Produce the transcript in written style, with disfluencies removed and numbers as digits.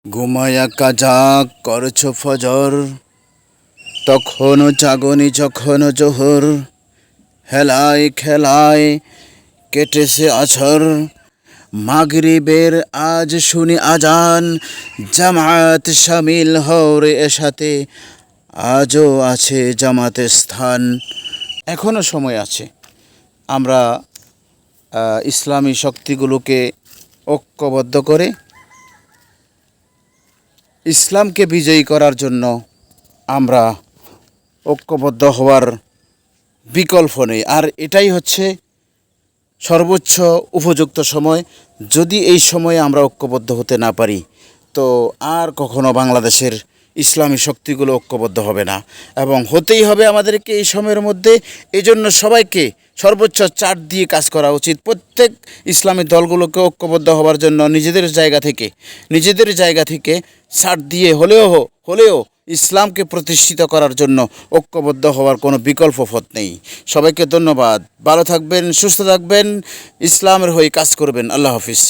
ঘুমায়া কাজা করছো ফজর, তখনও জাগনি যখন জোহর। হেলায় খেলায় কেটেছে আছর, মাগরিবের আজ শুনি আজান। জামাত শামিল হও রে এসাতে, আজও আছে জামাতে স্থান। এখনও সময় আছে। আমরা ইসলামী শক্তিগুলোকে ঐক্যবদ্ধ করে ইসলামকে বিজয়ী করার জন্য আমরা ঐক্যবদ্ধ হওয়ার বিকল্প নেই। আর এটাই হচ্ছে সর্বোচ্চ উপযুক্ত সময়। যদি এই সময়ে আমরা ঐক্যবদ্ধ হতে না পারি, তো আর কখনো বাংলাদেশের ইসলামী শক্তিগুলো ঐক্যবদ্ধ হবে না, এবং হতেই হবে আমাদেরকে এই সময়ের মধ্যে। এই জন্য সবাইকে সর্বোচ্চ চাপ দিয়ে কাজ করা উচিত। প্রত্যেক ইসলামী দলগুলোকে ঐক্যবদ্ধ হওয়ার জন্য নিজেদের জায়গা থেকে ছাড় দিয়ে হলেও ইসলামকে প্রতিষ্ঠিত করার জন্য ঐক্যবদ্ধ হওয়ার কোনো বিকল্প পথ নেই। সবাইকে ধন্যবাদ। ভালো থাকবেন, সুস্থ থাকবেন, ইসলামের হয়ে কাজ করবেন। আল্লাহ হাফিজ।